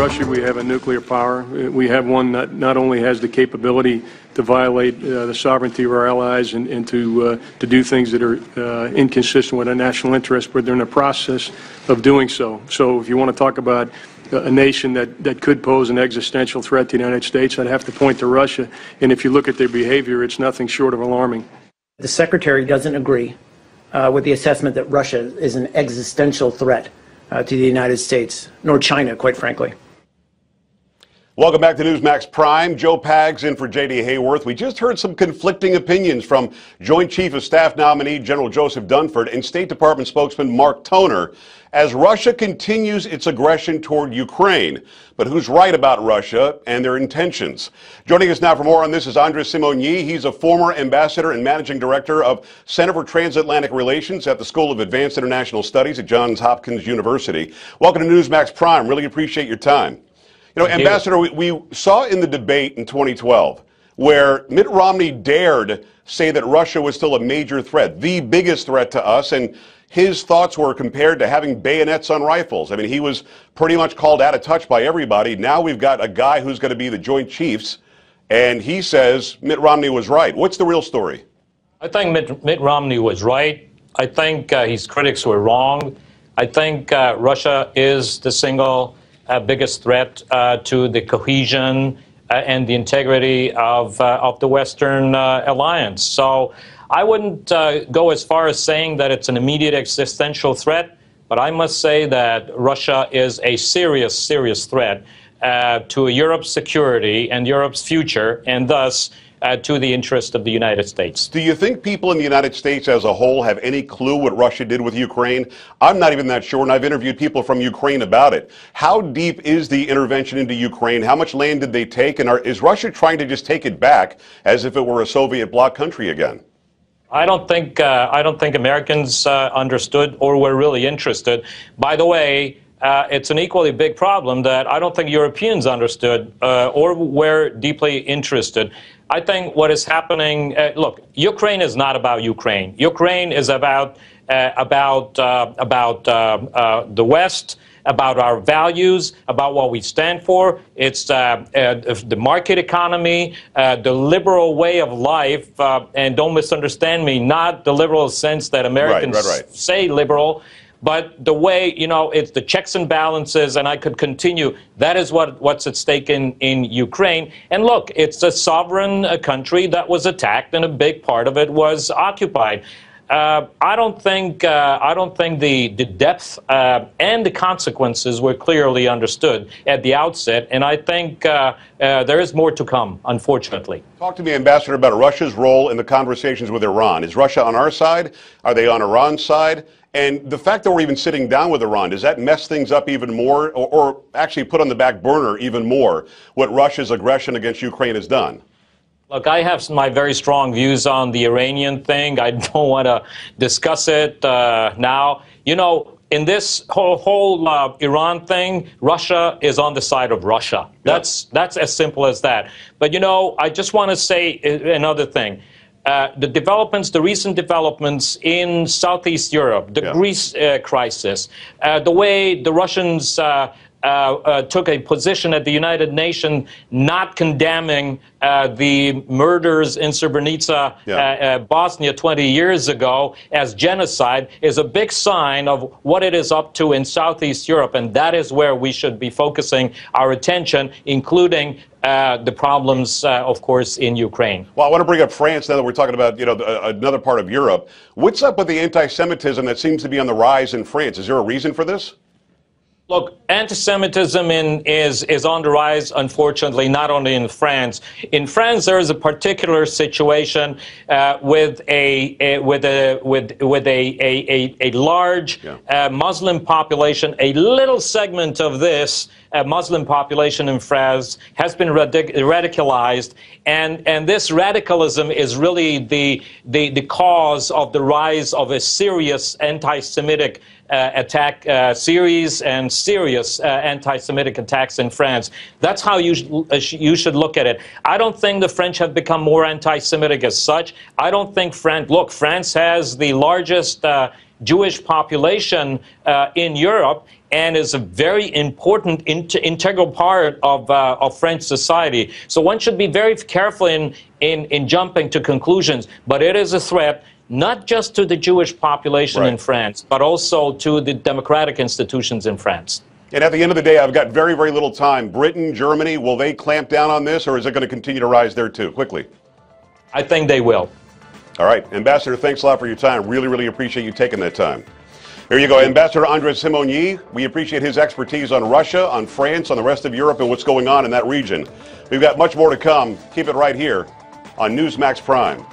Russia, we have a nuclear power. We have one that not only has the capability to violate the sovereignty of our allies and to do things that are inconsistent with our national interest, but they're in the process of doing so. So if you want to talk about a nation that could pose an existential threat to the United States, I'd have to point to Russia. And if you look at their behavior, it's nothing short of alarming. The Secretary doesn't agree with the assessment that Russia is an existential threat to the United States, nor China, quite frankly. Welcome back to Newsmax Prime. Joe Pags in for J.D. Hayworth. We just heard some conflicting opinions from Joint Chief of Staff nominee General Joseph Dunford and State Department spokesman Mark Toner as Russia continues its aggression toward Ukraine. But who's right about Russia and their intentions? Joining us now for more on this is Andras Simony. He's a former ambassador and managing director of Center for Transatlantic Relations at the School of Advanced International Studies at Johns Hopkins University. Welcome to Newsmax Prime. Really appreciate your time. You know, Ambassador, we saw in the debate in 2012 where Mitt Romney dared say that Russia was still a major threat, the biggest threat to us, and his thoughts were compared to having bayonets on rifles. I mean, he was pretty much called out of touch by everybody. Now we've got a guy who's going to be the Joint Chiefs, and he says Mitt Romney was right. What's the real story? I think Mitt Romney was right. I think his critics were wrong. I think Russia is the single biggest threat to the cohesion and the integrity of the Western alliance. So I wouldn't go as far as saying that it's an immediate existential threat, but I must say that Russia is a serious, serious threat to Europe's security and Europe's future, and thus to the interest of the United States. Do you think people in the United States as a whole have any clue what Russia did with Ukraine? I'm not even that sure, and I've interviewed people from Ukraine about it. How deep is the intervention into Ukraine? How much land did they take? And is Russia trying to just take it back as if it were a Soviet bloc country again? I don't think Americans understood or were really interested. By the way, it's an equally big problem that I don't think Europeans understood or were deeply interested. I think what is happening, look, Ukraine is not about Ukraine. Ukraine is about the West, about our values, about what we stand for. It's the market economy, the liberal way of life, and don't misunderstand me, not the liberal sense that Americans say liberal, but the way, you know, it's the checks and balances, and I could continue. That is what's at stake in Ukraine. And look, it's a sovereign country that was attacked, and a big part of it was occupied. I don't think the depth and the consequences were clearly understood at the outset, and I think there is more to come, unfortunately. Talk to me, Ambassador, about Russia's role in the conversations with Iran. Is Russia on our side? Are they on Iran's side? And the fact that we're even sitting down with Iran, does that mess things up even more, or actually put on the back burner even more what Russia's aggression against Ukraine has done? Look, I have my very strong views on the Iranian thing. I don't want to discuss it now. You know, in this whole Iran thing, Russia is on the side of Russia. Yep. That's as simple as that. But, you know, I just want to say another thing. The recent developments in Southeast Europe, the Greece crisis, the way the Russians took a position at the United Nations not condemning the murders in Srebrenica, Bosnia 20 years ago as genocide is a big sign of what it is up to in Southeast Europe, and that is where we should be focusing our attention, including the problems, of course, in Ukraine. Well, I want to bring up France now that we're talking about, you know, another part of Europe. What's up with the anti-Semitism that seems to be on the rise in France? Is there a reason for this? Look, anti-Semitism is on the rise, unfortunately, not only in France. In France, there is a particular situation with a large Muslim population. A little segment of this Muslim population in France has been radicalized, and this radicalism is really the cause of the rise of a serious anti-Semitic attack series and Syria. serious anti-Semitic attacks in France. That's how you should look at it. I don't think the French have become more anti-Semitic as such. I don't think France has the largest Jewish population in Europe and is a very important integral part of French society. So one should be very careful in jumping to conclusions. But it is a threat, not just to the Jewish population in France, but also to the democratic institutions in France. And at the end of the day, I've got very, very little time. Britain, Germany, will they clamp down on this, or is it going to continue to rise there too? Quickly. I think they will. All right. Ambassador, thanks a lot for your time. Really, really appreciate you taking that time. There you go. Ambassador Andras Simony. We appreciate his expertise on Russia, on France, on the rest of Europe, and what's going on in that region. We've got much more to come. Keep it right here on Newsmax Prime.